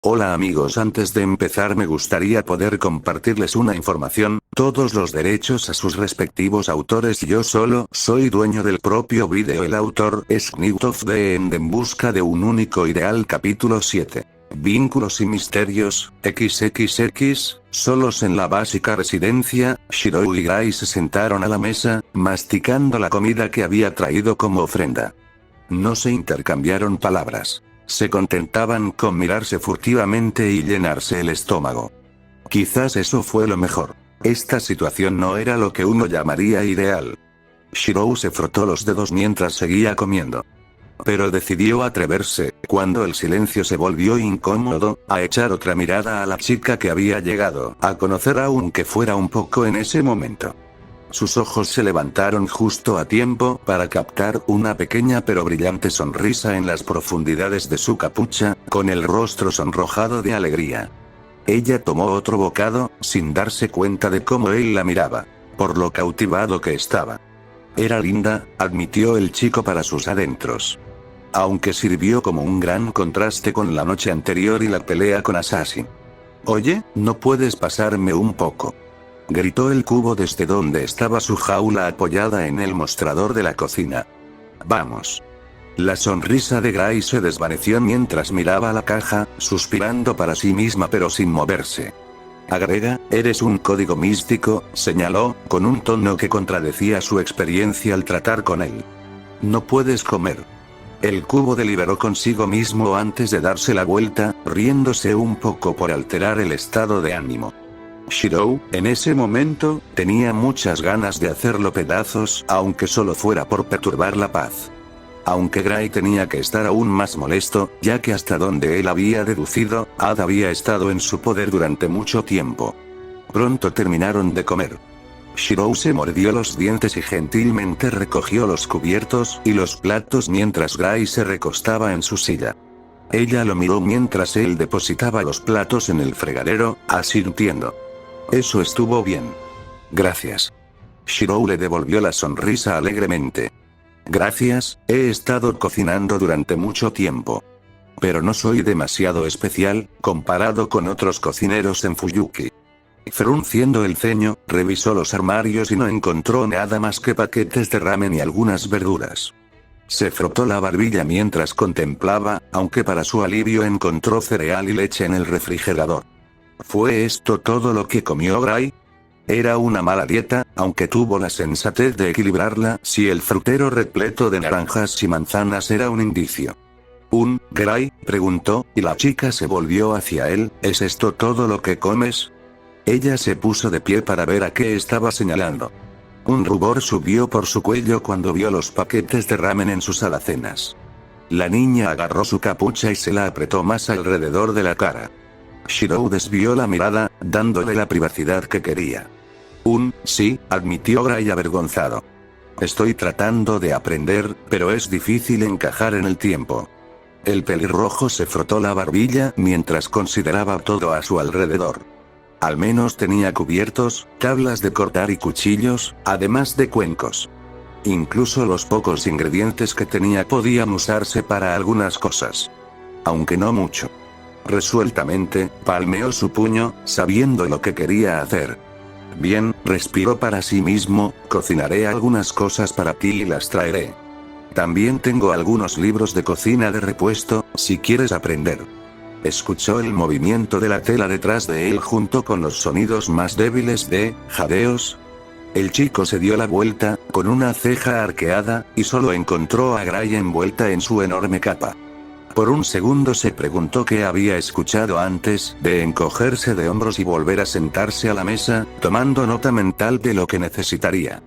Hola amigos, antes de empezar me gustaría poder compartirles una información, todos los derechos a sus respectivos autores y yo solo soy dueño del propio vídeo. El autor es Knight of the End en busca de un único ideal capítulo 7. Vínculos y misterios, XXX, solos en la básica residencia, Shirou y Gray se sentaron a la mesa, masticando la comida que había traído como ofrenda. No se intercambiaron palabras. Se contentaban con mirarse furtivamente y llenarse el estómago. Quizás eso fue lo mejor. Esta situación no era lo que uno llamaría ideal. Shirou se frotó los dedos mientras seguía comiendo. Pero decidió atreverse, cuando el silencio se volvió incómodo, a echar otra mirada a la chica que había llegado a conocer aunque fuera un poco en ese momento. Sus ojos se levantaron justo a tiempo para captar una pequeña pero brillante sonrisa en las profundidades de su capucha, con el rostro sonrojado de alegría. Ella tomó otro bocado, sin darse cuenta de cómo él la miraba, por lo cautivado que estaba. Era linda, admitió el chico para sus adentros. Aunque sirvió como un gran contraste con la noche anterior y la pelea con Assassin. Oye, ¿no puedes pasarme un poco?, gritó el cubo desde donde estaba su jaula apoyada en el mostrador de la cocina. Vamos. La sonrisa de Gray se desvaneció mientras miraba la caja, suspirando para sí misma pero sin moverse. Agrega, eres un código místico, señaló, con un tono que contradecía su experiencia al tratar con él. No puedes comer. El cubo deliberó consigo mismo antes de darse la vuelta, riéndose un poco por alterar el estado de ánimo. Shirou, en ese momento, tenía muchas ganas de hacerlo pedazos, aunque solo fuera por perturbar la paz. Aunque Gray tenía que estar aún más molesto, ya que hasta donde él había deducido, Ad había estado en su poder durante mucho tiempo. Pronto terminaron de comer. Shirou se mordió los dientes y gentilmente recogió los cubiertos y los platos mientras Gray se recostaba en su silla. Ella lo miró mientras él depositaba los platos en el fregadero, asintiendo. Eso estuvo bien. Gracias. Shirou le devolvió la sonrisa alegremente. Gracias, he estado cocinando durante mucho tiempo. Pero no soy demasiado especial, comparado con otros cocineros en Fuyuki. Frunciendo el ceño, revisó los armarios y no encontró nada más que paquetes de ramen y algunas verduras. Se frotó la barbilla mientras contemplaba, aunque para su alivio encontró cereal y leche en el refrigerador. ¿Fue esto todo lo que comió Gray? Era una mala dieta, aunque tuvo la sensatez de equilibrarla si el frutero repleto de naranjas y manzanas era un indicio. Gray? Preguntó, y la chica se volvió hacia él, ¿es esto todo lo que comes? Ella se puso de pie para ver a qué estaba señalando. Un rubor subió por su cuello cuando vio los paquetes de ramen en sus alacenas. La niña agarró su capucha y se la apretó más alrededor de la cara. Shirou desvió la mirada, dándole la privacidad que quería. Sí, admitió Gray avergonzado. Estoy tratando de aprender, pero es difícil encajar en el tiempo. El pelirrojo se frotó la barbilla mientras consideraba todo a su alrededor. Al menos tenía cubiertos, tablas de cortar y cuchillos, además de cuencos. Incluso los pocos ingredientes que tenía podían usarse para algunas cosas. Aunque no mucho. Resueltamente, palmeó su puño, sabiendo lo que quería hacer. Bien, respiró para sí mismo, cocinaré algunas cosas para ti y las traeré. También tengo algunos libros de cocina de repuesto, si quieres aprender. Escuchó el movimiento de la tela detrás de él junto con los sonidos más débiles de jadeos. El chico se dio la vuelta, con una ceja arqueada, y solo encontró a Gray envuelta en su enorme capa. Por un segundo se preguntó qué había escuchado antes de encogerse de hombros y volver a sentarse a la mesa, tomando nota mental de lo que necesitaría.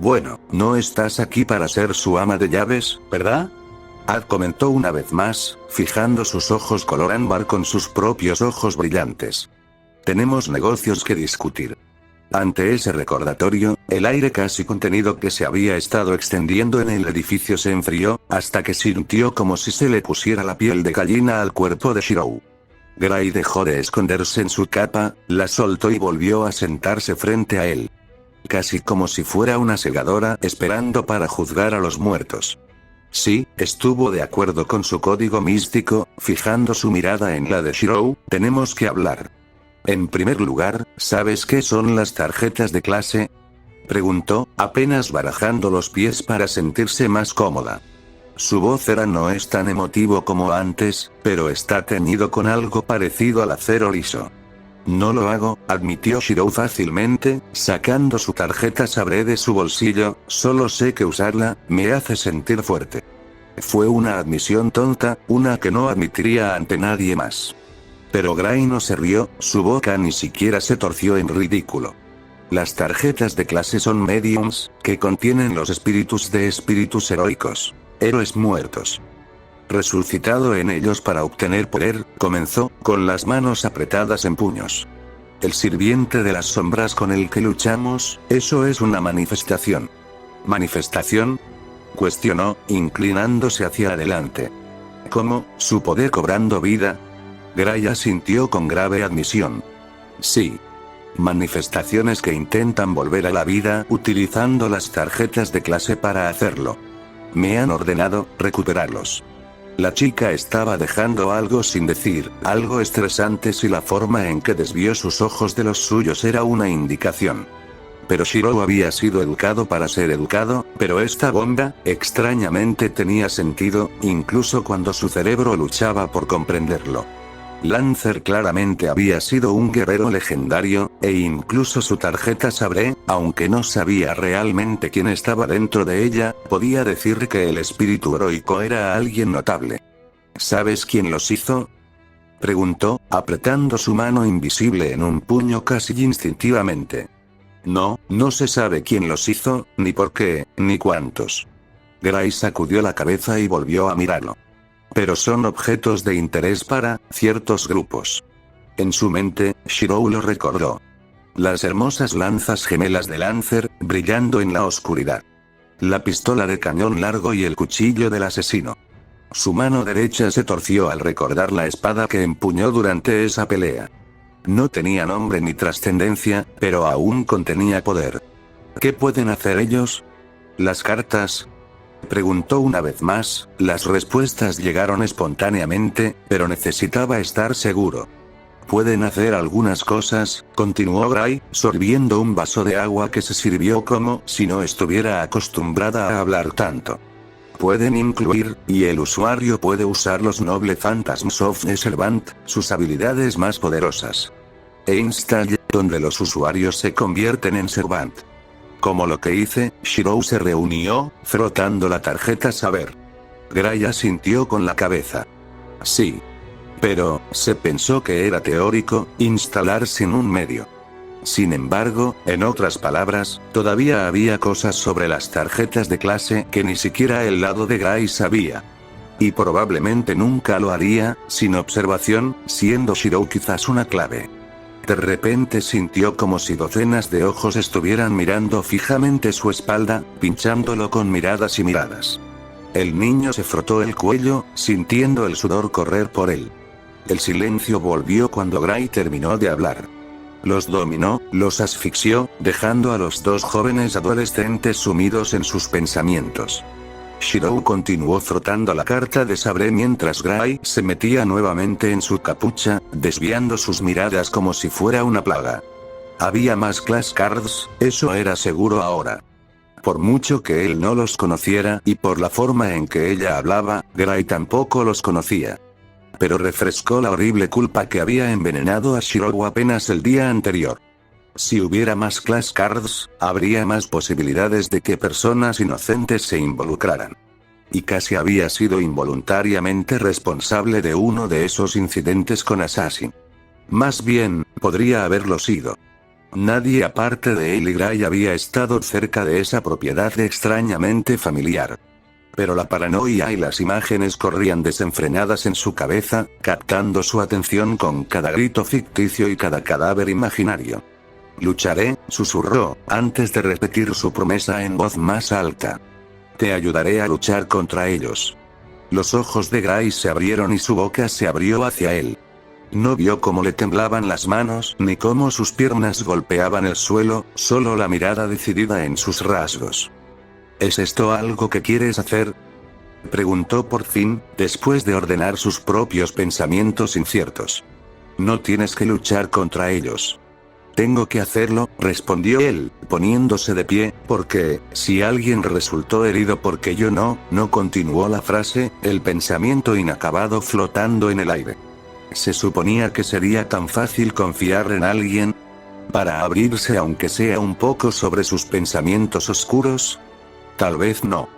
Bueno, no estás aquí para ser su ama de llaves, ¿verdad? Ad comentó una vez más, fijando sus ojos color ámbar con sus propios ojos brillantes. Tenemos negocios que discutir. Ante ese recordatorio, el aire casi contenido que se había estado extendiendo en el edificio se enfrió, hasta que sintió como si se le pusiera la piel de gallina al cuerpo de Shirou. Gray dejó de esconderse en su capa, la soltó y volvió a sentarse frente a él. Casi como si fuera una segadora esperando para juzgar a los muertos. Sí, estuvo de acuerdo con su código místico, fijando su mirada en la de Shirou. Tenemos que hablar. En primer lugar, ¿sabes qué son las tarjetas de clase? Preguntó, apenas barajando los pies para sentirse más cómoda. Su voz no es tan emotivo como antes, pero está teñido con algo parecido al acero liso. No lo hago, admitió Shirou fácilmente, sacando su tarjeta sabré de su bolsillo, solo sé que usarla, me hace sentir fuerte. Fue una admisión tonta, una que no admitiría ante nadie más. Pero Gray no se rió, su boca ni siquiera se torció en ridículo. Las tarjetas de clase son mediums, que contienen los espíritus de espíritus heroicos. Héroes muertos. Resucitado en ellos para obtener poder, comenzó, con las manos apretadas en puños. El sirviente de las sombras con el que luchamos, eso es una manifestación. ¿Manifestación? Cuestionó, inclinándose hacia adelante. ¿Cómo, su poder cobrando vida? Gray asintió con grave admisión. Sí. Manifestaciones que intentan volver a la vida utilizando las tarjetas de clase para hacerlo. Me han ordenado recuperarlos. La chica estaba dejando algo sin decir, algo estresante si la forma en que desvió sus ojos de los suyos era una indicación. Pero Shirou había sido educado para ser educado, pero esta bomba, extrañamente tenía sentido, incluso cuando su cerebro luchaba por comprenderlo. Lancer claramente había sido un guerrero legendario, e incluso su tarjeta sabré, aunque no sabía realmente quién estaba dentro de ella, podía decir que el espíritu heroico era alguien notable. ¿Sabes quién los hizo? Preguntó, apretando su mano invisible en un puño casi instintivamente. No, no se sabe quién los hizo, ni por qué, ni cuántos. Gray sacudió la cabeza y volvió a mirarlo. Pero son objetos de interés para ciertos grupos. En su mente, Shirou lo recordó. Las hermosas lanzas gemelas de Lancer, brillando en la oscuridad. La pistola de cañón largo y el cuchillo del asesino. Su mano derecha se torció al recordar la espada que empuñó durante esa pelea. No tenía nombre ni trascendencia, pero aún contenía poder. ¿Qué pueden hacer ellos? ¿Las cartas? Preguntó una vez más, las respuestas llegaron espontáneamente, pero necesitaba estar seguro. Pueden hacer algunas cosas, continuó Gray, sorbiendo un vaso de agua que se sirvió como si no estuviera acostumbrada a hablar tanto. Pueden incluir, y el usuario puede usar los Noble Phantasms of the Servant, sus habilidades más poderosas. E Install, donde los usuarios se convierten en Servant. Como lo que hice, Shirou se reunió, frotando la tarjeta saber. Gray asintió con la cabeza. Sí. Pero, se pensó que era teórico, instalar sin un medio. Sin embargo, en otras palabras, todavía había cosas sobre las tarjetas de clase que ni siquiera el lado de Gray sabía. Y probablemente nunca lo haría, sin observación, siendo Shirou quizás una clave. De repente sintió como si docenas de ojos estuvieran mirando fijamente su espalda, pinchándolo con miradas y miradas. El niño se frotó el cuello, sintiendo el sudor correr por él. El silencio volvió cuando Gray terminó de hablar. Los dominó, los asfixió, dejando a los dos jóvenes adolescentes sumidos en sus pensamientos. Shirou continuó frotando la carta de sabré mientras Gray se metía nuevamente en su capucha, desviando sus miradas como si fuera una plaga. Había más class cards, eso era seguro ahora. Por mucho que él no los conociera, y por la forma en que ella hablaba, Gray tampoco los conocía. Pero refrescó la horrible culpa que había envenenado a Shirou apenas el día anterior. Si hubiera más class cards, habría más posibilidades de que personas inocentes se involucraran. Y casi había sido involuntariamente responsable de uno de esos incidentes con Assassin. Más bien, podría haberlo sido. Nadie aparte de él y Gray había estado cerca de esa propiedad extrañamente familiar. Pero la paranoia y las imágenes corrían desenfrenadas en su cabeza, captando su atención con cada grito ficticio y cada cadáver imaginario. Lucharé, susurró, antes de repetir su promesa en voz más alta. Te ayudaré a luchar contra ellos. Los ojos de Gray se abrieron y su boca se abrió hacia él. No vio cómo le temblaban las manos ni cómo sus piernas golpeaban el suelo, solo la mirada decidida en sus rasgos. ¿Es esto algo que quieres hacer? Preguntó por fin, después de ordenar sus propios pensamientos inciertos. No tienes que luchar contra ellos. Tengo que hacerlo, respondió él, poniéndose de pie, porque, si alguien resultó herido porque yo no continuó la frase, el pensamiento inacabado flotando en el aire. ¿Se suponía que sería tan fácil confiar en alguien? ¿Para abrirse aunque sea un poco sobre sus pensamientos oscuros? Tal vez no.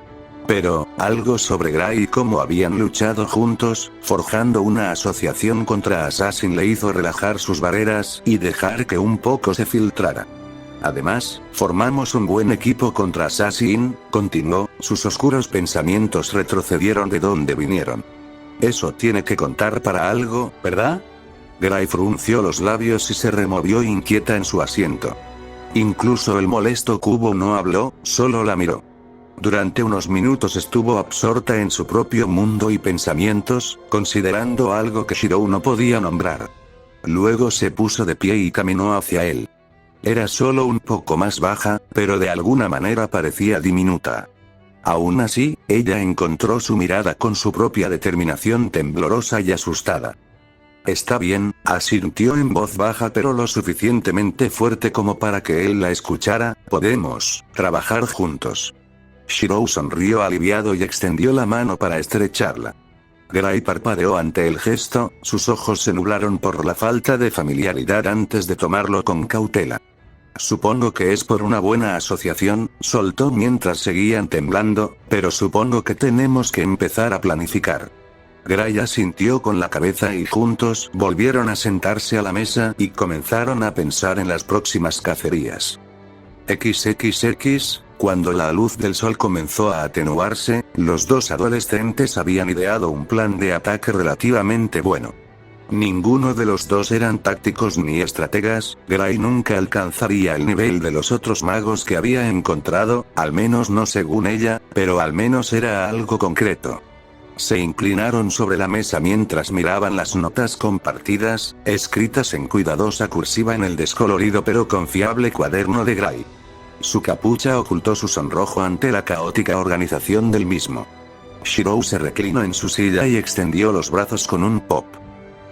Pero, algo sobre Gray y cómo habían luchado juntos, forjando una asociación contra Assassin le hizo relajar sus barreras y dejar que un poco se filtrara. Además, formamos un buen equipo contra Assassin, continuó, sus oscuros pensamientos retrocedieron de donde vinieron. Eso tiene que contar para algo, ¿verdad? Gray frunció los labios y se removió inquieta en su asiento. Incluso el molesto cubo no habló, solo la miró. Durante unos minutos estuvo absorta en su propio mundo y pensamientos, considerando algo que Shirou no podía nombrar. Luego se puso de pie y caminó hacia él. Era solo un poco más baja, pero de alguna manera parecía diminuta. Aún así, ella encontró su mirada con su propia determinación temblorosa y asustada. Está bien, asintió en voz baja pero lo suficientemente fuerte como para que él la escuchara, podemos trabajar juntos. Shirou sonrió aliviado y extendió la mano para estrecharla. Gray parpadeó ante el gesto, sus ojos se nublaron por la falta de familiaridad antes de tomarlo con cautela. Supongo que es por una buena asociación, soltó mientras seguían temblando, pero supongo que tenemos que empezar a planificar. Gray asintió con la cabeza y juntos volvieron a sentarse a la mesa y comenzaron a pensar en las próximas cacerías. XXX, cuando la luz del sol comenzó a atenuarse, los dos adolescentes habían ideado un plan de ataque relativamente bueno. Ninguno de los dos eran tácticos ni estrategas, Gray nunca alcanzaría el nivel de los otros magos que había encontrado, al menos no según ella, pero al menos era algo concreto. Se inclinaron sobre la mesa mientras miraban las notas compartidas, escritas en cuidadosa cursiva en el descolorido pero confiable cuaderno de Gray. Su capucha ocultó su sonrojo ante la caótica organización del mismo. Shirou se reclinó en su silla y extendió los brazos con un pop.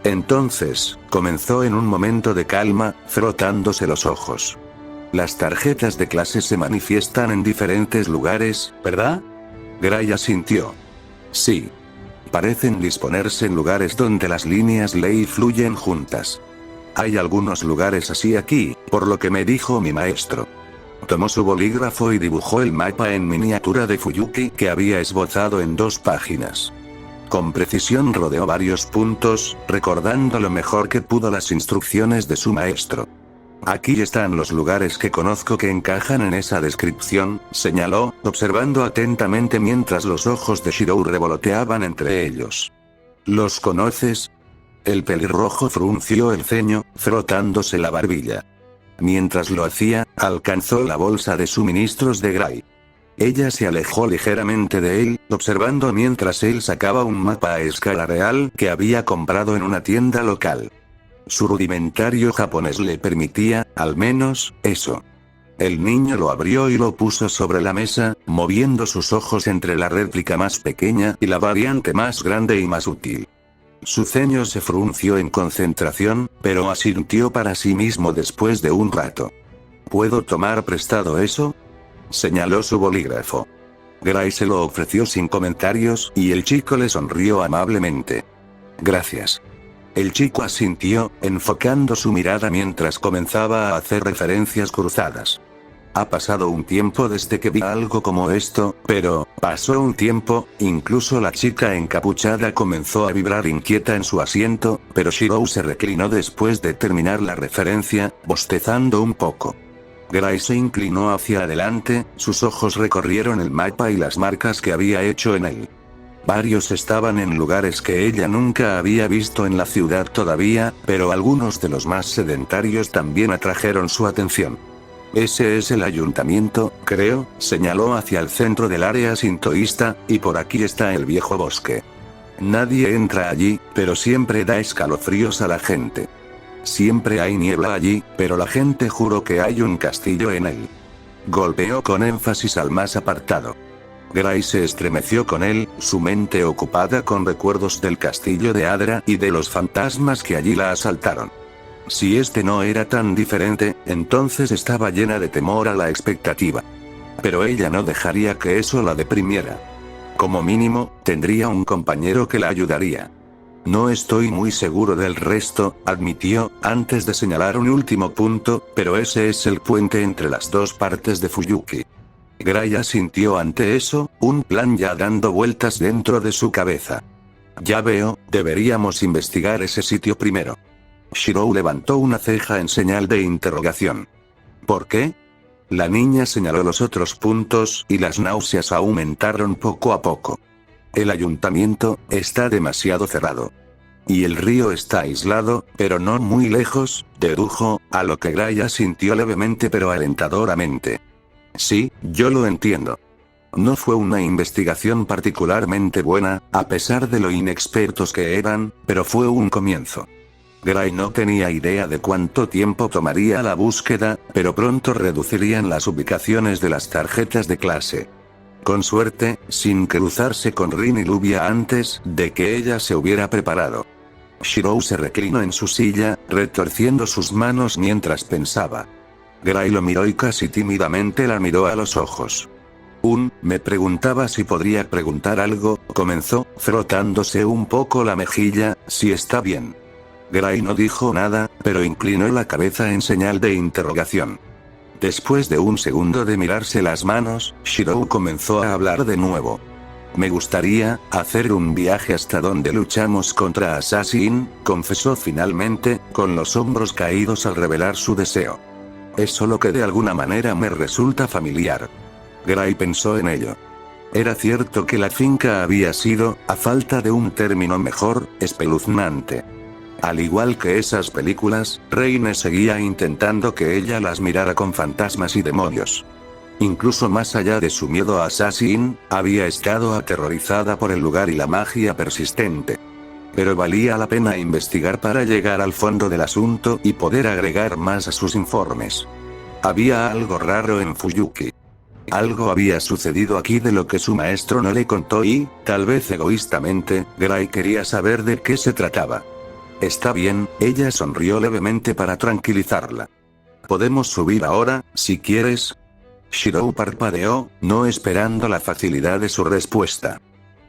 Entonces, comenzó en un momento de calma, frotándose los ojos. Las tarjetas de clase se manifiestan en diferentes lugares, ¿verdad? Gray asintió. Sí. Parecen disponerse en lugares donde las líneas ley fluyen juntas. Hay algunos lugares así aquí, por lo que me dijo mi maestro. Tomó su bolígrafo y dibujó el mapa en miniatura de Fuyuki que había esbozado en 2 páginas. Con precisión rodeó varios puntos, recordando lo mejor que pudo las instrucciones de su maestro. Aquí están los lugares que conozco que encajan en esa descripción, señaló, observando atentamente mientras los ojos de Shirou revoloteaban entre ellos. ¿Los conoces? El pelirrojo frunció el ceño, frotándose la barbilla. Mientras lo hacía, alcanzó la bolsa de suministros de Gray. Ella se alejó ligeramente de él, observando mientras él sacaba un mapa a escala real que había comprado en una tienda local. Su rudimentario japonés le permitía, al menos, eso. El niño lo abrió y lo puso sobre la mesa, moviendo sus ojos entre la réplica más pequeña y la variante más grande y más útil. Su ceño se frunció en concentración, pero asintió para sí mismo después de un rato. ¿Puedo tomar prestado eso? Señaló su bolígrafo. Gray se lo ofreció sin comentarios, y el chico le sonrió amablemente. Gracias. El chico asintió, enfocando su mirada mientras comenzaba a hacer referencias cruzadas. Ha pasado un tiempo desde que vi algo como esto, pero, pasó un tiempo, incluso la chica encapuchada comenzó a vibrar inquieta en su asiento, pero Shirou se reclinó después de terminar la referencia, bostezando un poco. Gray se inclinó hacia adelante, sus ojos recorrieron el mapa y las marcas que había hecho en él. Varios estaban en lugares que ella nunca había visto en la ciudad todavía, pero algunos de los más sedentarios también atrajeron su atención. Ese es el ayuntamiento, creo, señaló hacia el centro del área sintoísta, y por aquí está el viejo bosque. Nadie entra allí, pero siempre da escalofríos a la gente. Siempre hay niebla allí, pero la gente juró que hay un castillo en él. Golpeó con énfasis al más apartado. Gray se estremeció con él, su mente ocupada con recuerdos del castillo de Adra y de los fantasmas que allí la asaltaron. Si este no era tan diferente, entonces estaba llena de temor a la expectativa. Pero ella no dejaría que eso la deprimiera. Como mínimo, tendría un compañero que la ayudaría. No estoy muy seguro del resto, admitió, antes de señalar un último punto, pero ese es el puente entre las dos partes de Fuyuki. Gray asintió ante eso, un plan ya dando vueltas dentro de su cabeza. Ya veo, deberíamos investigar ese sitio primero. Shirou levantó una ceja en señal de interrogación. ¿Por qué? La niña señaló los otros puntos y las náuseas aumentaron poco a poco. El ayuntamiento está demasiado cerrado. Y el río está aislado, pero no muy lejos, dedujo, a lo que Gray asintió levemente pero alentadoramente. Sí, yo lo entiendo. No fue una investigación particularmente buena, a pesar de lo inexpertos que eran, pero fue un comienzo. Gray no tenía idea de cuánto tiempo tomaría la búsqueda, pero pronto reducirían las ubicaciones de las tarjetas de clase. Con suerte, sin cruzarse con Rin y Lubia antes de que ella se hubiera preparado. Shirou se reclinó en su silla, retorciendo sus manos mientras pensaba. Gray lo miró y casi tímidamente la miró a los ojos. Me preguntaba si podría preguntar algo, comenzó, frotándose un poco la mejilla, si está bien. Gray no dijo nada, pero inclinó la cabeza en señal de interrogación. Después de un segundo de mirarse las manos, Shirou comenzó a hablar de nuevo. Me gustaría hacer un viaje hasta donde luchamos contra Assassin, confesó finalmente, con los hombros caídos al revelar su deseo. Es solo que de alguna manera me resulta familiar. Gray pensó en ello. Era cierto que la finca había sido, a falta de un término mejor, espeluznante. Al igual que esas películas, Reine seguía intentando que ella las mirara con fantasmas y demonios. Incluso más allá de su miedo a Assassin, había estado aterrorizada por el lugar y la magia persistente. Pero valía la pena investigar para llegar al fondo del asunto y poder agregar más a sus informes. Había algo raro en Fuyuki. Algo había sucedido aquí de lo que su maestro no le contó y, tal vez egoístamente, Gray quería saber de qué se trataba. Está bien, ella sonrió levemente para tranquilizarla. Podemos subir ahora, si quieres. Shirou parpadeó, no esperando la facilidad de su respuesta.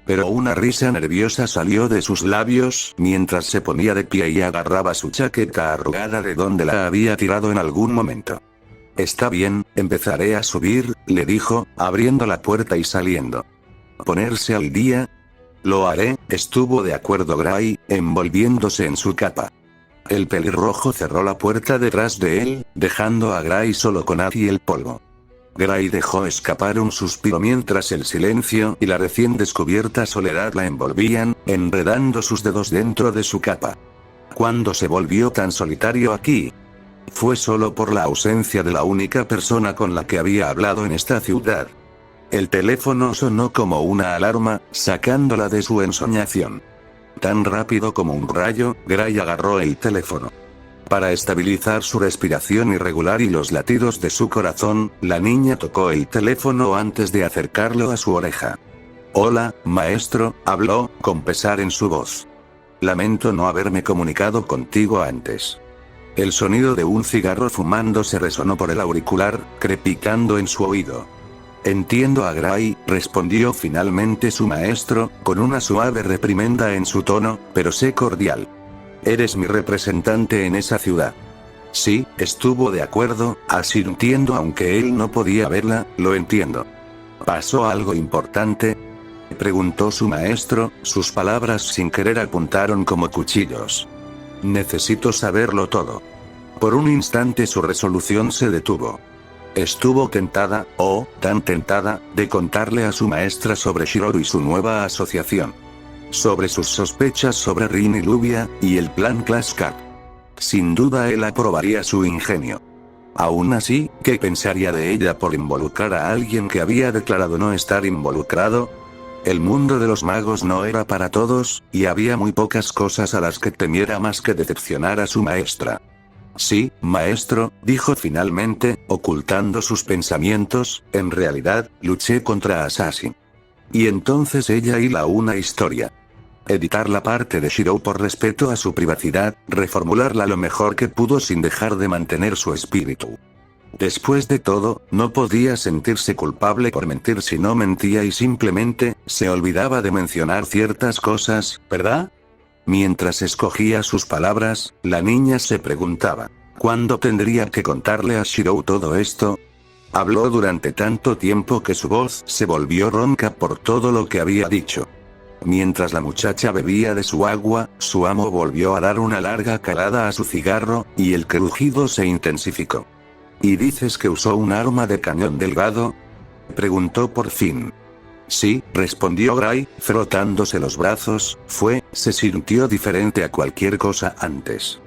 Pero una risa nerviosa salió de sus labios mientras se ponía de pie y agarraba su chaqueta arrugada de donde la había tirado en algún momento. Está bien, empezaré a subir, le dijo, abriendo la puerta y saliendo. ¿Ponerse al día? Lo haré, estuvo de acuerdo Gray, envolviéndose en su capa. El pelirrojo cerró la puerta detrás de él, dejando a Gray solo con Ad y el polvo. Gray dejó escapar un suspiro mientras el silencio y la recién descubierta soledad la envolvían, enredando sus dedos dentro de su capa. ¿Cuándo se volvió tan solitario aquí? Fue solo por la ausencia de la única persona con la que había hablado en esta ciudad. El teléfono sonó como una alarma, sacándola de su ensoñación. Tan rápido como un rayo, Gray agarró el teléfono. Para estabilizar su respiración irregular y los latidos de su corazón, la niña tocó el teléfono antes de acercarlo a su oreja. Hola, maestro, habló, con pesar en su voz. Lamento no haberme comunicado contigo antes. El sonido de un cigarro fumándose resonó por el auricular, crepitando en su oído. Entiendo a Gray, respondió finalmente su maestro, con una suave reprimenda en su tono, pero sé cordial. Eres mi representante en esa ciudad. Sí, estuvo de acuerdo, asintiendo aunque él no podía verla, lo entiendo. ¿Pasó algo importante? Preguntó su maestro, sus palabras sin querer apuntaron como cuchillos. Necesito saberlo todo. Por un instante su resolución se detuvo. Estuvo tentada, tan tentada, de contarle a su maestra sobre Shirou y su nueva asociación. Sobre sus sospechas sobre Rin y Lubia, y el plan Class Cat. Sin duda él aprobaría su ingenio. Aún así, ¿qué pensaría de ella por involucrar a alguien que había declarado no estar involucrado? El mundo de los magos no era para todos, y había muy pocas cosas a las que temiera más que decepcionar a su maestra. Sí, maestro, dijo finalmente, ocultando sus pensamientos, en realidad, luché contra Assassin. Y entonces ella hila una historia. Editar la parte de Shirou por respeto a su privacidad, reformularla lo mejor que pudo sin dejar de mantener su espíritu. Después de todo, no podía sentirse culpable por mentir si no mentía y simplemente, se olvidaba de mencionar ciertas cosas, ¿verdad? Mientras escogía sus palabras, la niña se preguntaba, ¿cuándo tendría que contarle a Shirou todo esto? Habló durante tanto tiempo que su voz se volvió ronca por todo lo que había dicho. Mientras la muchacha bebía de su agua, su amo volvió a dar una larga calada a su cigarro, y el crujido se intensificó. ¿Y dices que usó un arma de cañón delgado? Preguntó por fin. Sí, respondió Gray, frotándose los brazos, se sintió diferente a cualquier cosa antes.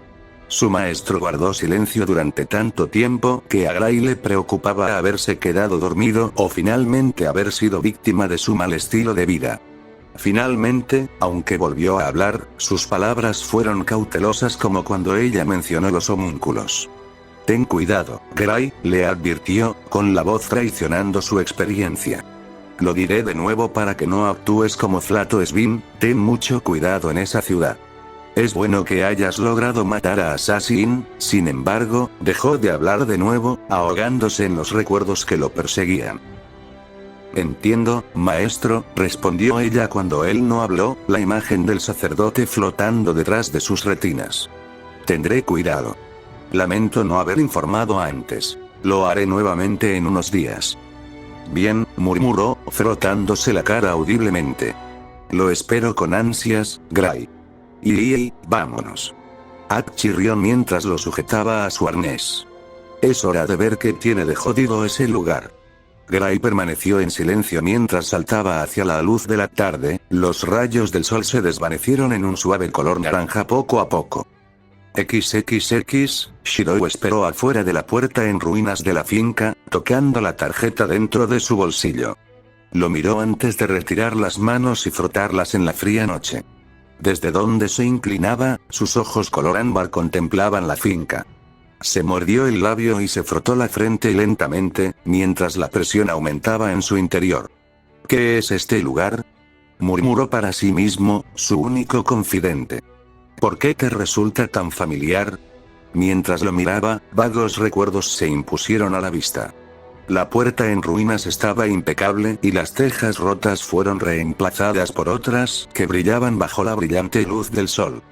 Su maestro guardó silencio durante tanto tiempo que a Gray le preocupaba haberse quedado dormido o finalmente haber sido víctima de su mal estilo de vida. Finalmente, aunque volvió a hablar, sus palabras fueron cautelosas como cuando ella mencionó los homúnculos. Ten cuidado, Gray, le advirtió, con la voz traicionando su experiencia. Lo diré de nuevo para que no actúes como Flato Sven, ten mucho cuidado en esa ciudad. Es bueno que hayas logrado matar a Assassin, sin embargo, dejó de hablar de nuevo, ahogándose en los recuerdos que lo perseguían. Entiendo, maestro, respondió ella cuando él no habló, la imagen del sacerdote flotando detrás de sus retinas. Tendré cuidado. Lamento no haber informado antes. Lo haré nuevamente en unos días. Bien, murmuró, frotándose la cara audiblemente. Lo espero con ansias, Gray. Y vámonos. Ak chirrió mientras lo sujetaba a su arnés. Es hora de ver qué tiene de jodido ese lugar. Gray permaneció en silencio mientras saltaba hacia la luz de la tarde, los rayos del sol se desvanecieron en un suave color naranja poco a poco. XXX, Shirou esperó afuera de la puerta en ruinas de la finca, tocando la tarjeta dentro de su bolsillo. Lo miró antes de retirar las manos y frotarlas en la fría noche. Desde donde se inclinaba, sus ojos color ámbar contemplaban la finca. Se mordió el labio y se frotó la frente lentamente, mientras la presión aumentaba en su interior. ¿Qué es este lugar?, murmuró para sí mismo, su único confidente. ¿Por qué te resulta tan familiar? Mientras lo miraba, vagos recuerdos se impusieron a la vista. La puerta en ruinas estaba impecable y las tejas rotas fueron reemplazadas por otras que brillaban bajo la brillante luz del sol.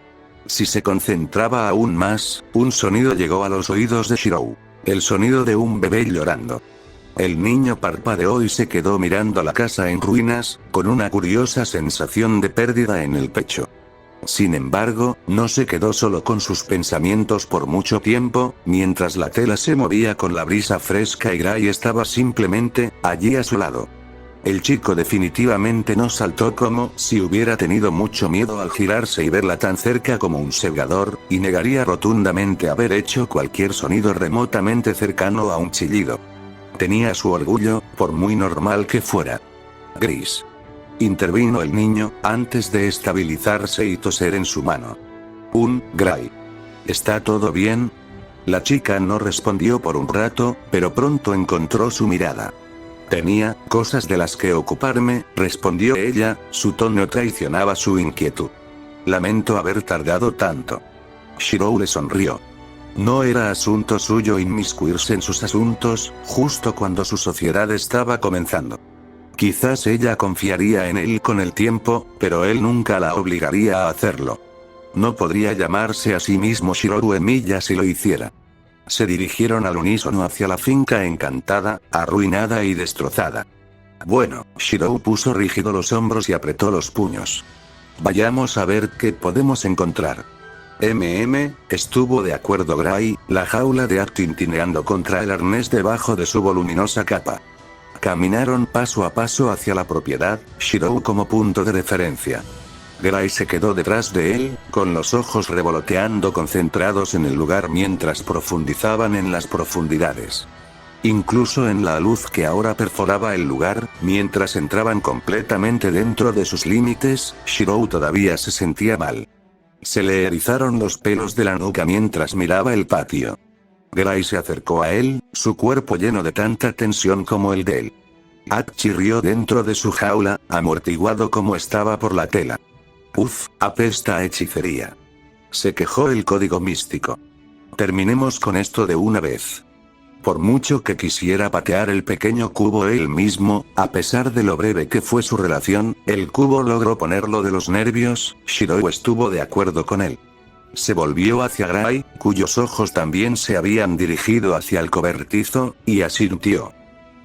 Si se concentraba aún más, un sonido llegó a los oídos de Shirou. El sonido de un bebé llorando. El niño parpadeó y se quedó mirando la casa en ruinas, con una curiosa sensación de pérdida en el pecho. Sin embargo, no se quedó solo con sus pensamientos por mucho tiempo, mientras la tela se movía con la brisa fresca y Gray estaba simplemente, allí a su lado. El chico definitivamente no saltó como si hubiera tenido mucho miedo al girarse y verla tan cerca como un segador, y negaría rotundamente haber hecho cualquier sonido remotamente cercano a un chillido. Tenía su orgullo, por muy normal que fuera. Gris. Intervino el niño, antes de estabilizarse y toser en su mano. Gray. ¿Está todo bien? La chica no respondió por un rato, pero pronto encontró su mirada. Tenía cosas de las que ocuparme, respondió ella, su tono traicionaba su inquietud. Lamento haber tardado tanto. Shirou le sonrió. No era asunto suyo inmiscuirse en sus asuntos, justo cuando su sociedad estaba comenzando. Quizás ella confiaría en él con el tiempo, pero él nunca la obligaría a hacerlo. No podría llamarse a sí mismo Shirou Emiya si lo hiciera. Se dirigieron al unísono hacia la finca encantada, arruinada y destrozada. Bueno, Shirou puso rígido los hombros y apretó los puños. Vayamos a ver qué podemos encontrar. Estuvo de acuerdo Gray, la jaula de Ak tintineando contra el arnés debajo de su voluminosa capa. Caminaron paso a paso hacia la propiedad, Shirou como punto de referencia. Gray se quedó detrás de él, con los ojos revoloteando concentrados en el lugar mientras profundizaban en las profundidades. Incluso en la luz que ahora perforaba el lugar, mientras entraban completamente dentro de sus límites, Shirou todavía se sentía mal. Se le erizaron los pelos de la nuca mientras miraba el patio. Gray se acercó a él, su cuerpo lleno de tanta tensión como el de él. Hachi rió dentro de su jaula, amortiguado como estaba por la tela. Uf, apesta a hechicería. Se quejó el código místico. Terminemos con esto de una vez. Por mucho que quisiera patear el pequeño cubo él mismo, a pesar de lo breve que fue su relación, el cubo logró ponerlo de los nervios. Shirou estuvo de acuerdo con él. Se volvió hacia Gray, cuyos ojos también se habían dirigido hacia el cobertizo, y asintió.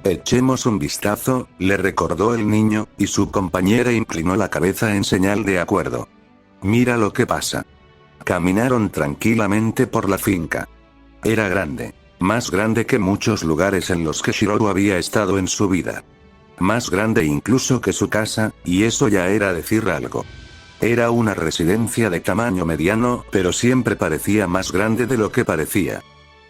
Echemos un vistazo, le recordó el niño, y su compañera inclinó la cabeza en señal de acuerdo. Mira lo que pasa. Caminaron tranquilamente por la finca. Era grande. Más grande que muchos lugares en los que Shirou había estado en su vida. Más grande incluso que su casa, y eso ya era decir algo. Era una residencia de tamaño mediano, pero siempre parecía más grande de lo que parecía.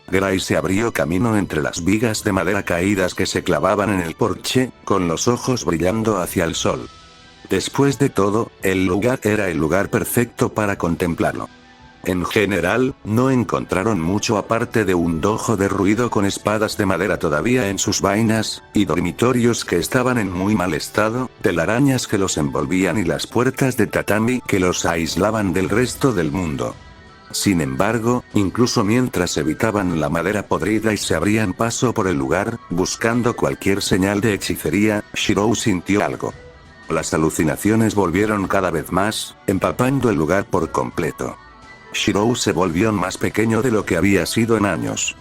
Gray se abrió camino entre las vigas de madera caídas que se clavaban en el porche, con los ojos brillando hacia el sol. Después de todo, el lugar era el lugar perfecto para contemplarlo. En general, no encontraron mucho aparte de un dojo de ruido con espadas de madera todavía en sus vainas, y dormitorios que estaban en muy mal estado, telarañas que los envolvían y las puertas de tatami que los aislaban del resto del mundo. Sin embargo, incluso mientras evitaban la madera podrida y se abrían paso por el lugar, buscando cualquier señal de hechicería, Shirou sintió algo. Las alucinaciones volvieron cada vez más, empapando el lugar por completo. Shirou se volvió más pequeño de lo que había sido en años.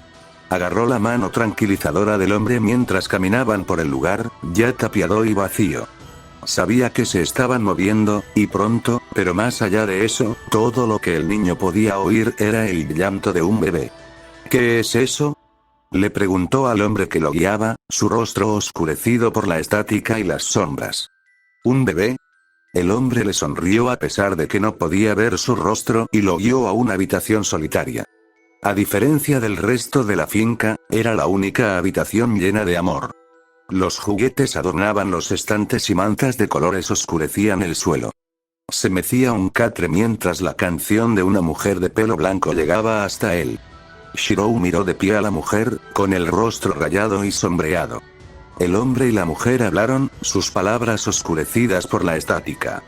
Agarró la mano tranquilizadora del hombre mientras caminaban por el lugar, ya tapiado y vacío. Sabía que se estaban moviendo, y pronto, pero más allá de eso, todo lo que el niño podía oír era el llanto de un bebé. ¿Qué es eso?, le preguntó al hombre que lo guiaba, su rostro oscurecido por la estática y las sombras. ¿Un bebé? El hombre le sonrió a pesar de que no podía ver su rostro y lo guió a una habitación solitaria. A diferencia del resto de la finca, era la única habitación llena de amor. Los juguetes adornaban los estantes y mantas de colores oscurecían el suelo. Se mecía un catre mientras la canción de una mujer de pelo blanco llegaba hasta él. Shirou miró de pie a la mujer, con el rostro rayado y sombreado. El hombre y la mujer hablaron, sus palabras oscurecidas por la estática.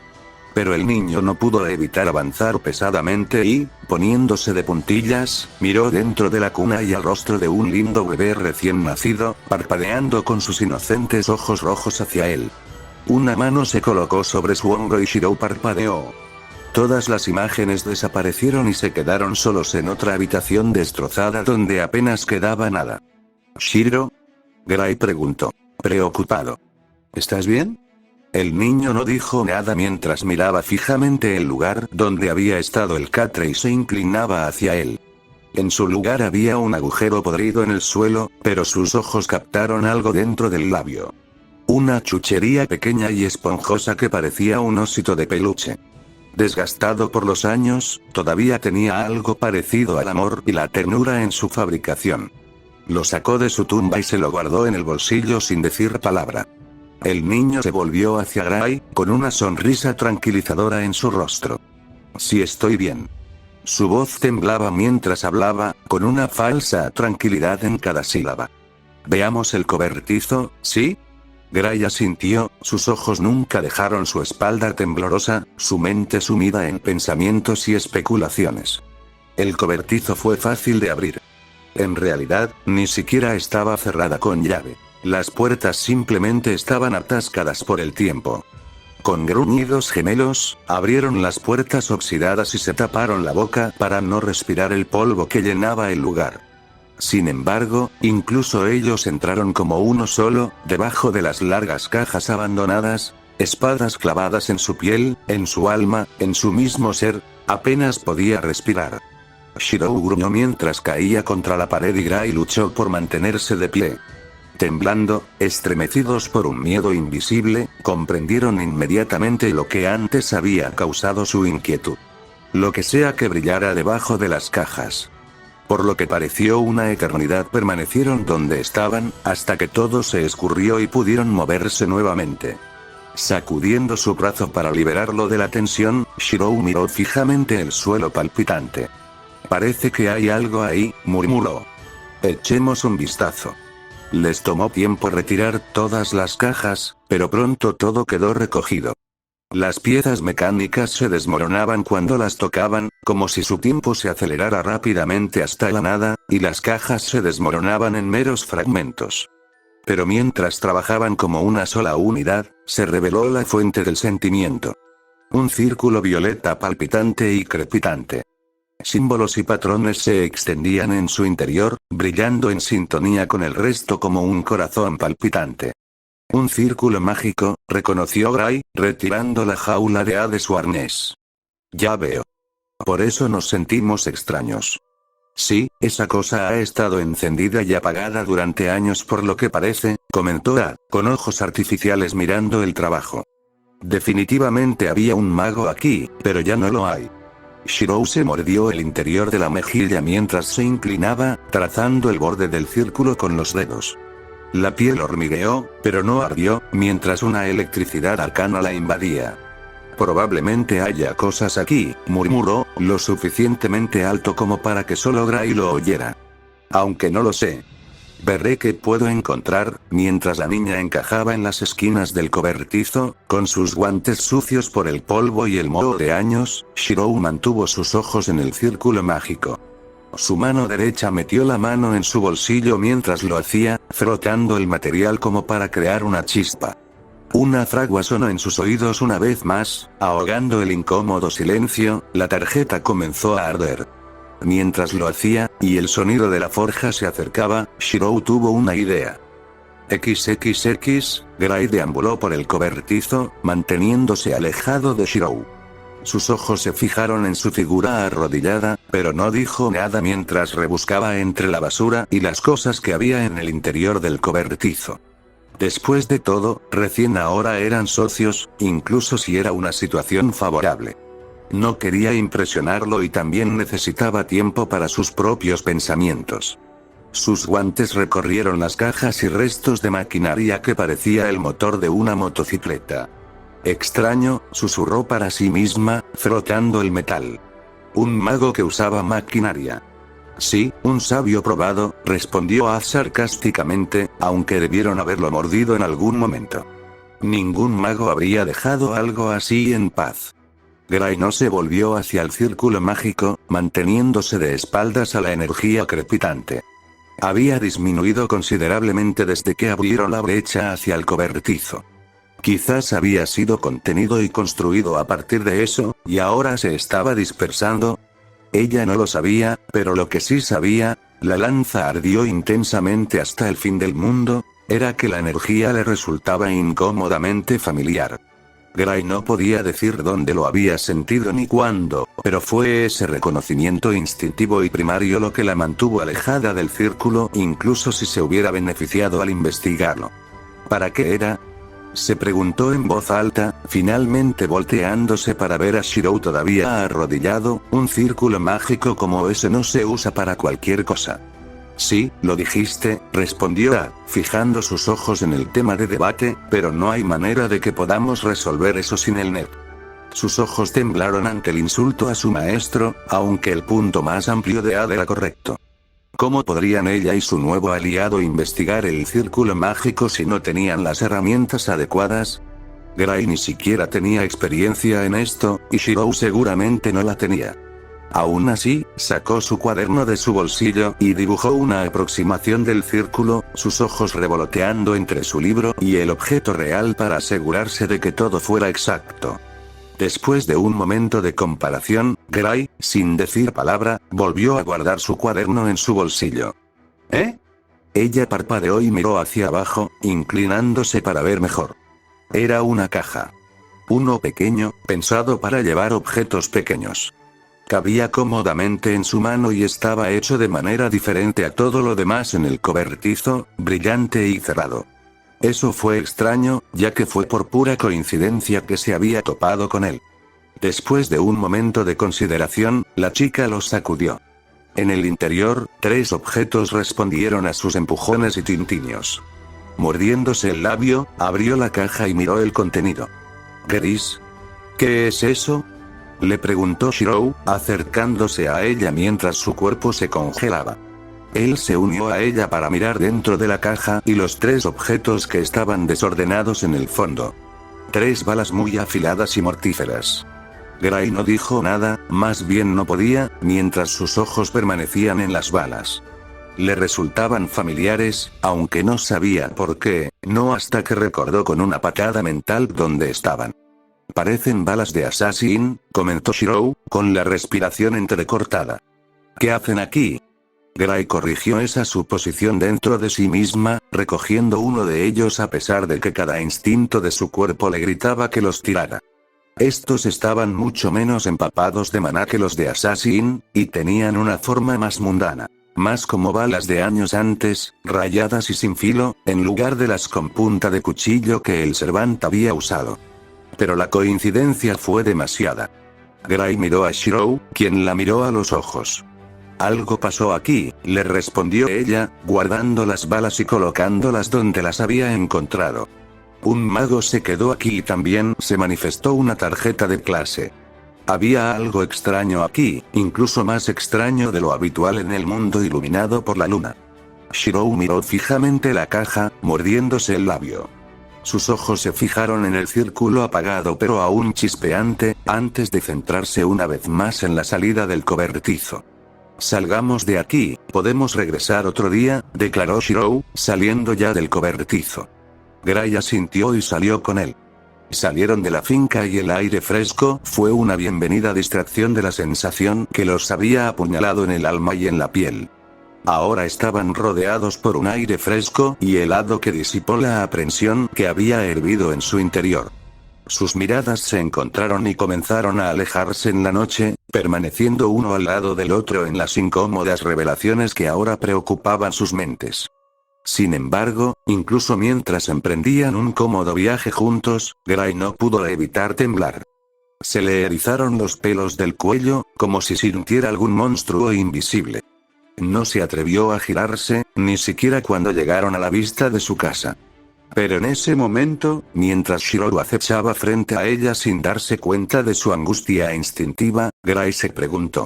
Pero el niño no pudo evitar avanzar pesadamente y, poniéndose de puntillas, miró dentro de la cuna y al rostro de un lindo bebé recién nacido, parpadeando con sus inocentes ojos rojos hacia él. Una mano se colocó sobre su hombro y Shirou parpadeó. Todas las imágenes desaparecieron y se quedaron solos en otra habitación destrozada donde apenas quedaba nada. ¿Shiro? Gray preguntó, preocupado. ¿Estás bien? El niño no dijo nada mientras miraba fijamente el lugar donde había estado el catre y se inclinaba hacia él. En su lugar había un agujero podrido en el suelo, pero sus ojos captaron algo dentro del labio. Una chuchería pequeña y esponjosa que parecía un osito de peluche. Desgastado por los años, todavía tenía algo parecido al amor y la ternura en su fabricación. Lo sacó de su tumba y se lo guardó en el bolsillo sin decir palabra. El niño se volvió hacia Gray, con una sonrisa tranquilizadora en su rostro. Sí, estoy bien. Su voz temblaba mientras hablaba, con una falsa tranquilidad en cada sílaba. Veamos el cobertizo, ¿sí? Gray asintió, sus ojos nunca dejaron su espalda temblorosa, su mente sumida en pensamientos y especulaciones. El cobertizo fue fácil de abrir. En realidad, ni siquiera estaba cerrada con llave. Las puertas simplemente estaban atascadas por el tiempo. Con gruñidos gemelos, abrieron las puertas oxidadas y se taparon la boca para no respirar el polvo que llenaba el lugar. Sin embargo, incluso ellos entraron como uno solo, debajo de las largas cajas abandonadas, espadas clavadas en su piel, en su alma, en su mismo ser, apenas podía respirar. Shirou gruñó mientras caía contra la pared y Gray luchó por mantenerse de pie. Temblando, estremecidos por un miedo invisible, comprendieron inmediatamente lo que antes había causado su inquietud. Lo que sea que brillara debajo de las cajas. Por lo que pareció una eternidad permanecieron donde estaban, hasta que todo se escurrió y pudieron moverse nuevamente. Sacudiendo su brazo para liberarlo de la tensión, Shirou miró fijamente el suelo palpitante. Parece que hay algo ahí, murmuró. Echemos un vistazo. Les tomó tiempo retirar todas las cajas, pero pronto todo quedó recogido. Las piezas mecánicas se desmoronaban cuando las tocaban, como si su tiempo se acelerara rápidamente hasta la nada, y las cajas se desmoronaban en meros fragmentos. Pero mientras trabajaban como una sola unidad, se reveló la fuente del sentimiento. Un círculo violeta palpitante y crepitante. Símbolos y patrones se extendían en su interior, brillando en sintonía con el resto como un corazón palpitante. Un círculo mágico, reconoció Gray, retirando la jaula de A de su arnés. Ya veo. Por eso nos sentimos extraños. Sí, esa cosa ha estado encendida y apagada durante años por lo que parece, comentó A, con ojos artificiales mirando el trabajo. Definitivamente había un mago aquí, pero ya no lo hay. Shirou se mordió el interior de la mejilla mientras se inclinaba, trazando el borde del círculo con los dedos. La piel hormigueó, pero no ardió, mientras una electricidad arcana la invadía. Probablemente haya cosas aquí, murmuró, lo suficientemente alto como para que solo Gray lo oyera. Aunque no lo sé. Veré qué puedo encontrar, mientras la niña encajaba en las esquinas del cobertizo, con sus guantes sucios por el polvo y el moho de años, Shirou mantuvo sus ojos en el círculo mágico. Su mano derecha metió la mano en su bolsillo mientras lo hacía, frotando el material como para crear una chispa. Una fragua sonó en sus oídos una vez más, ahogando el incómodo silencio, la tarjeta comenzó a arder. Mientras lo hacía, y el sonido de la forja se acercaba, Shirou tuvo una idea. XXX, Gray deambuló por el cobertizo, manteniéndose alejado de Shirou. Sus ojos se fijaron en su figura arrodillada, pero no dijo nada mientras rebuscaba entre la basura y las cosas que había en el interior del cobertizo. Después de todo, recién ahora eran socios, incluso si era una situación favorable. No quería impresionarlo y también necesitaba tiempo para sus propios pensamientos. Sus guantes recorrieron las cajas y restos de maquinaria que parecía el motor de una motocicleta. Extraño, susurró para sí misma, frotando el metal. Un mago que usaba maquinaria. Sí, un sabio probado, respondió Az sarcásticamente, aunque debieron haberlo mordido en algún momento. Ningún mago habría dejado algo así en paz. Gray no se volvió hacia el círculo mágico, manteniéndose de espaldas a la energía crepitante. Había disminuido considerablemente desde que abrieron la brecha hacia el cobertizo. Quizás había sido contenido y construido a partir de eso, y ahora se estaba dispersando. Ella no lo sabía, pero lo que sí sabía, la lanza ardió intensamente hasta el fin del mundo, era que la energía le resultaba incómodamente familiar. Gray no podía decir dónde lo había sentido ni cuándo, pero fue ese reconocimiento instintivo y primario lo que la mantuvo alejada del círculo, incluso si se hubiera beneficiado al investigarlo. ¿Para qué era? Se preguntó en voz alta, finalmente volteándose para ver a Shirou todavía arrodillado. Un círculo mágico como ese no se usa para cualquier cosa. Sí, lo dijiste, respondió A, fijando sus ojos en el tema de debate, pero no hay manera de que podamos resolver eso sin el net. Sus ojos temblaron ante el insulto a su maestro, aunque el punto más amplio de A era correcto. ¿Cómo podrían ella y su nuevo aliado investigar el círculo mágico si no tenían las herramientas adecuadas? Gray ni siquiera tenía experiencia en esto, y Shirou seguramente no la tenía. Aún así, sacó su cuaderno de su bolsillo y dibujó una aproximación del círculo, sus ojos revoloteando entre su libro y el objeto real para asegurarse de que todo fuera exacto. Después de un momento de comparación, Gray, sin decir palabra, volvió a guardar su cuaderno en su bolsillo. ¿Eh? Ella parpadeó y miró hacia abajo, inclinándose para ver mejor. Era una caja. Uno pequeño, pensado para llevar objetos pequeños. Cabía cómodamente en su mano y estaba hecho de manera diferente a todo lo demás en el cobertizo, brillante y cerrado. Eso fue extraño, ya que fue por pura coincidencia que se había topado con él. Después de un momento de consideración, la chica los sacudió. En el interior, 3 objetos respondieron a sus empujones y tintiños. Mordiéndose el labio, abrió la caja y miró el contenido. ¿Gris? ¿Qué es eso?, le preguntó Shirou, acercándose a ella mientras su cuerpo se congelaba. Él se unió a ella para mirar dentro de la caja y los 3 objetos que estaban desordenados en el fondo. 3 balas muy afiladas y mortíferas. Gray no dijo nada, más bien no podía, mientras sus ojos permanecían en las balas. Le resultaban familiares, aunque no sabía por qué, no hasta que recordó con una patada mental dónde estaban. Parecen balas de Assassin, comentó Shirou, con la respiración entrecortada. ¿Qué hacen aquí? Gray corrigió esa suposición dentro de sí misma, recogiendo uno de ellos a pesar de que cada instinto de su cuerpo le gritaba que los tirara. Estos estaban mucho menos empapados de maná que los de Assassin, y tenían una forma más mundana. Más como balas de años antes, rayadas y sin filo, en lugar de las con punta de cuchillo que el Servant había usado. Pero la coincidencia fue demasiada. Gray miró a Shirou, quien la miró a los ojos. Algo pasó aquí, le respondió ella, guardando las balas y colocándolas donde las había encontrado. Un mago se quedó aquí y también se manifestó una tarjeta de clase. Había algo extraño aquí, incluso más extraño de lo habitual en el mundo iluminado por la luna. Shirou miró fijamente la caja, mordiéndose el labio. Sus ojos se fijaron en el círculo apagado pero aún chispeante, antes de centrarse una vez más en la salida del cobertizo. Salgamos de aquí, podemos regresar otro día, declaró Shirou, saliendo ya del cobertizo. Gray asintió y salió con él. Salieron de la finca y el aire fresco fue una bienvenida distracción de la sensación que los había apuñalado en el alma y en la piel. Ahora estaban rodeados por un aire fresco y helado que disipó la aprensión que había hervido en su interior. Sus miradas se encontraron y comenzaron a alejarse en la noche, permaneciendo uno al lado del otro en las incómodas revelaciones que ahora preocupaban sus mentes. Sin embargo, incluso mientras emprendían un cómodo viaje juntos, Gray no pudo evitar temblar. Se le erizaron los pelos del cuello, como si sintiera algún monstruo invisible. No se atrevió a girarse, ni siquiera cuando llegaron a la vista de su casa. Pero en ese momento, mientras Shirou acechaba frente a ella sin darse cuenta de su angustia instintiva, Gray se preguntó.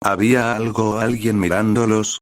¿Había algo o alguien mirándolos?